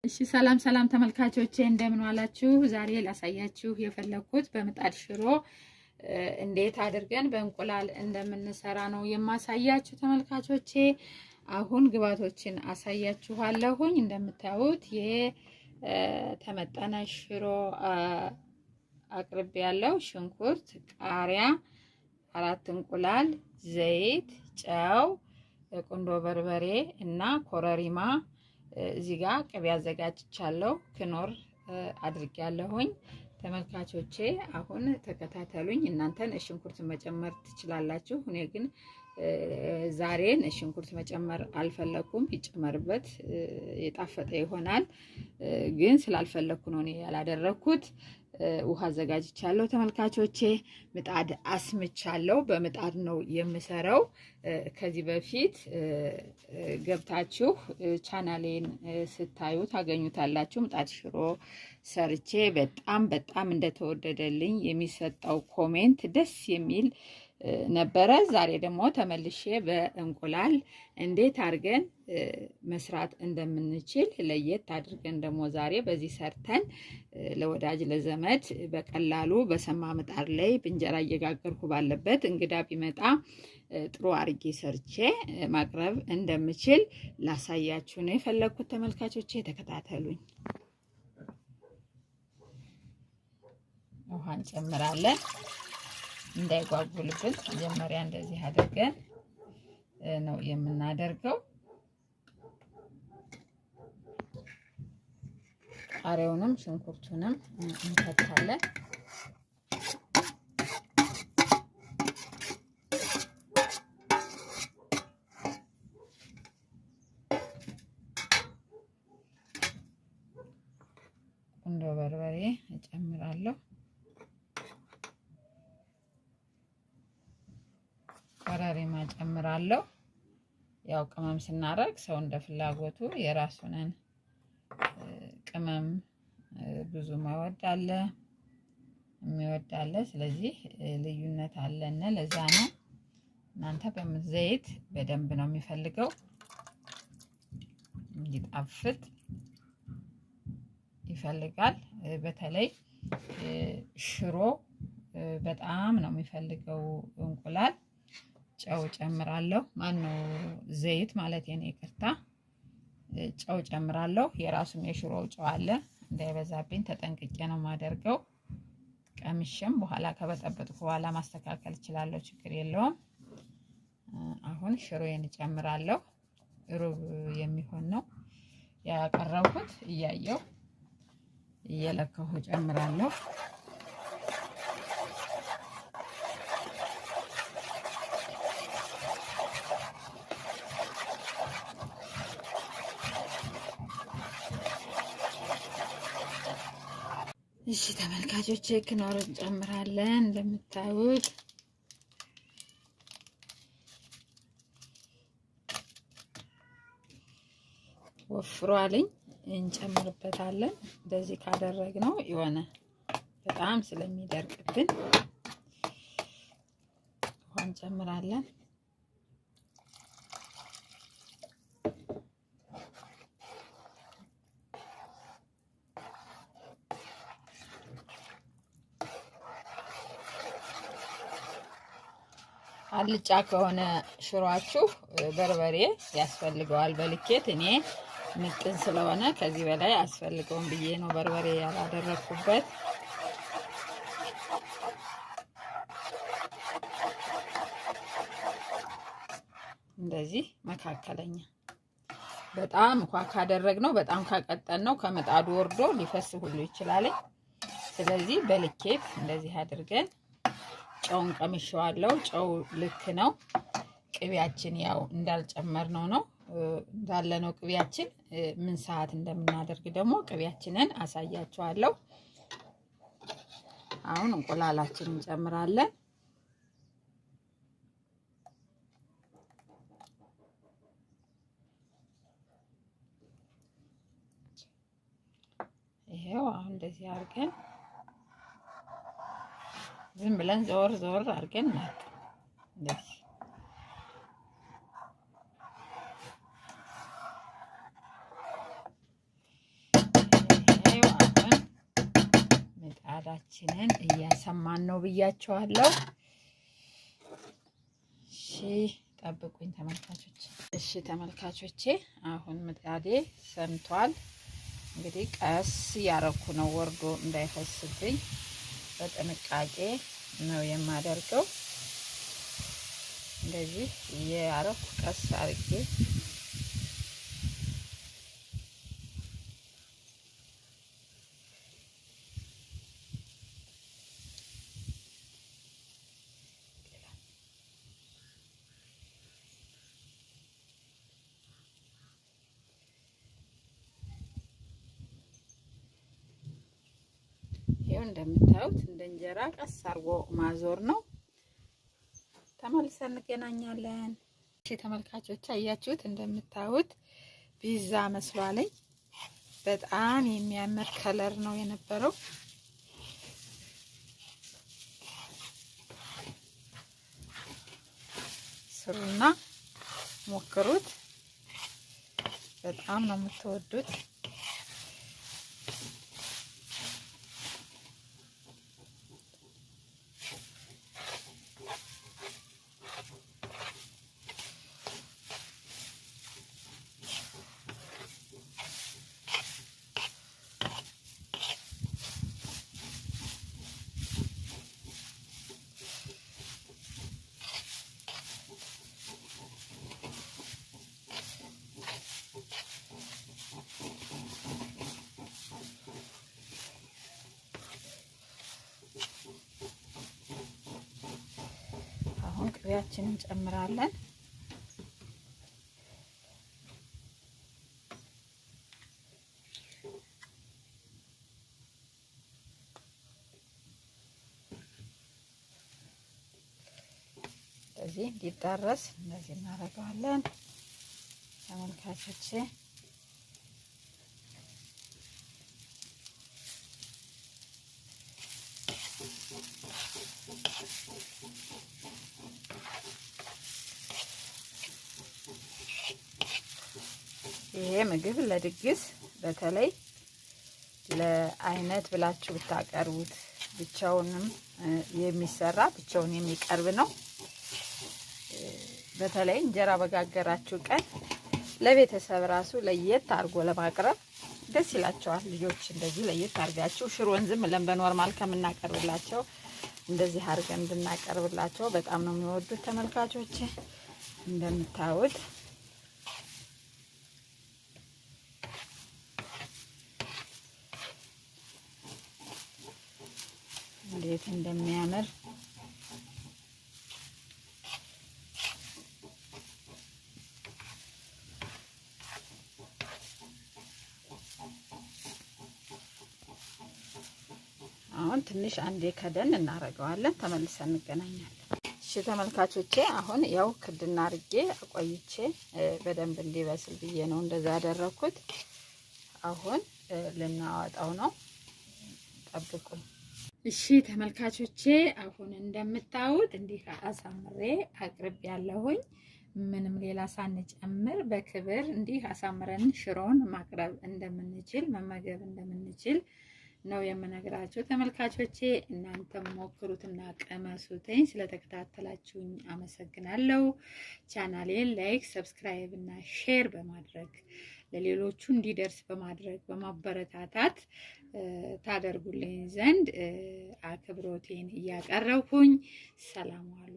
እሺ ሰላም ሰላም ተመልካቾቼ እንደምን ዋላችሁ? ዛሬ ላሳያችሁ የፈለኩት በምጣድ ሽሮ እንዴት አድርገን በእንቁላል እንደምንሰራ ነው የማሳያችሁ ተመልካቾቼ። አሁን ግብአቶችን አሳያችኋለሁኝ። እንደምታዩት የተመጠነ ሽሮ አቅርቤ ያለው ሽንኩርት፣ ቃሪያ፣ 4 እንቁላል፣ ዘይት፣ ጨው፣ ቁንዶ በርበሬ እና ኮረሪማ እዚህ ጋር ቅቤ አዘጋጅቻለሁ። ክኖር አድርጌያለሁኝ። ተመልካቾቼ አሁን ተከታተሉኝ። እናንተን ሽንኩርት መጨመር ትችላላችሁ። እኔ ግን ዛሬን ሽንኩርት መጨመር አልፈለኩም። ይጨመርበት የጣፈጠ ይሆናል። ግን ስላልፈለኩ ነው እኔ ያላደረኩት። ውሃ አዘጋጅቻለሁ ተመልካቾቼ። ምጣድ አስምቻለሁ። በምጣድ ነው የምሰራው። ከዚህ በፊት ገብታችሁ ቻናሌን ስታዩ ታገኙታላችሁ። ምጣድ ሽሮ ሰርቼ በጣም እንደተወደደልኝ የሚሰጠው ኮሜንት ደስ የሚል ነበረ። ዛሬ ደግሞ ተመልሼ በእንቁላል እንዴት አድርገን መስራት እንደምንችል ለየት አድርገን ደግሞ ዛሬ በዚህ ሰርተን ለወዳጅ ለዘመድ በቀላሉ በሰማ ምጣድ ላይ በእንጀራ እየጋገርኩ ባለበት እንግዳ ቢመጣ ጥሩ አርጌ ሰርቼ ማቅረብ እንደምችል ላሳያችሁ ነው የፈለኩት ተመልካቾቼ። ተከታተሉኝ። ውሃ እንጨምራለን እንዳይጓጉልብን። መጀመሪያ እንደዚህ አድርገን ነው የምናደርገው። ቃሪያውንም ሽንኩርቱንም እንከታለን። ቁንዶ በርበሬ እጨምራለሁ። ኮረሪማ ጨምራለሁ። ያው ቅመም ስናረግ ሰው እንደ ፍላጎቱ የራሱንን ቅመም ብዙ ማይወድ አለ፣ የሚወድ አለ። ስለዚህ ልዩነት አለና ለዛ ነው። እናንተ በዘይት በደንብ ነው የሚፈልገው እንዲጣፍጥ ይፈልጋል። በተለይ ሽሮ በጣም ነው የሚፈልገው እንቁላል። ጨው ጨምራለሁ። ማነው ዘይት ማለት የኔ ይቅርታ። ጨው ጨምራለሁ። የራሱም የሽሮው ጨው አለ። እንዳይበዛብኝ ተጠንቅቄ ነው ማደርገው። ቀምሼም በኋላ ከበጠበጥኩ በኋላ ማስተካከል እችላለሁ፣ ችግር የለውም። አሁን ሽሮዬን ጨምራለሁ። ሩብ የሚሆን ነው ያቀረብኩት። እያየው እየለካሁ ጨምራለሁ። እሺ ተመልካቾቼ ክኖር እንጨምራለን። እንደምታዩት ወፍሯልኝ፣ እንጨምርበታለን። እንደዚህ ካደረግነው የሆነ በጣም ስለሚደርቅብን ውሃ እንጨምራለን። አልጫ ከሆነ ሽሯችሁ በርበሬ ያስፈልገዋል በልኬት። እኔ ምጥን ስለሆነ ከዚህ በላይ አስፈልገውም ብዬ ነው በርበሬ ያላደረኩበት። እንደዚህ መካከለኛ። በጣም እንኳን ካደረግነው በጣም ካቀጠነው ከምጣዱ ወርዶ ሊፈስ ሁሉ ይችላል። ስለዚህ በልኬት እንደዚህ አድርገን ጨውን ቀምሼዋለሁ። ጨው ልክ ነው። ቅቤያችን ያው እንዳልጨመርነው ነው እንዳለ ነው ቅቤያችን። ምን ሰዓት እንደምናደርግ ደግሞ ቅቤያችንን አሳያችኋለሁ። አሁን እንቁላላችንን እንጨምራለን። ይሄው አሁን እንደዚህ አድርገን ዝም ብለን ዞር ዞር አድርገን ማለት እንደዚህ ምጣዳችንን እያሰማን ነው ብያቸዋለሁ። እሺ ጠብቁኝ ተመልካቾች። እሺ ተመልካቾቼ አሁን ምጣዴ ሰምቷል። እንግዲህ ቀስ ያረኩ ነው ወርዶ እንዳይፈስብኝ በጥንቃቄ ነው የማደርገው። እንደዚህ ያረኩ ቀስ አርጌ ይሄው እንደምታዩት እንደ እንጀራ ቀስ አርጎ ማዞር ነው። ተመልሰን እንገናኛለን። እሺ ተመልካቾች አያችሁት እንደምታዩት ፒዛ መስሏለኝ። በጣም የሚያምር ከለር ነው የነበረው። ስሩና ሞክሩት። በጣም ነው የምትወዱት። ቅቤያችንን እንጨምራለን። እንደዚህ እንዲዳረስ እንደዚህ እናደርገዋለን ተመልካቾቼ። ይሄ ምግብ ለድግስ በተለይ ለአይነት ብላችሁ ብታቀርቡት ብቻውንም የሚሰራ ብቻውን የሚቀርብ ነው። በተለይ እንጀራ በጋገራችሁ ቀን ለቤተሰብ ራሱ ለየት አድርጎ ለማቅረብ ደስ ይላቸዋል ልጆች። እንደዚህ ለየት አድርጋችሁ ሽሮን ዝም ብለን በኖርማል ከምናቀርብላቸው እንደዚህ አድርገን ብናቀርብላቸው በጣም ነው የሚወዱት ተመልካቾች። እንደምታዩት እንዴት እንደሚያምር አሁን ትንሽ አንዴ ከደን እናደርገዋለን። ተመልሰን እንገናኛለን። እሺ ተመልካቾቼ አሁን ያው ክድና አርጌ አቆይቼ በደንብ እንዲበስል ብዬ ነው እንደዛ ያደረኩት። አሁን ልናወጣው ነው። ጠብቁኝ። እሺ ተመልካቾቼ አሁን እንደምታዩት እንዲህ አሳምሬ አቅርብ ያለሁኝ ምንም ሌላ ሳንጨምር በክብር እንዲህ አሳምረን ሽሮን ማቅረብ እንደምንችል መመገብ እንደምንችል ነው የምነግራችሁ ተመልካቾቼ። እናንተም ሞክሩትና ቀመሱትኝ። ስለተከታተላችሁኝ አመሰግናለሁ። ቻናሌን ላይክ፣ ሰብስክራይብ እና ሼር በማድረግ ለሌሎቹ እንዲደርስ በማድረግ በማበረታታት ታደርጉልኝ ዘንድ አክብሮቴን እያቀረብኩኝ ሰላም ዋሉ።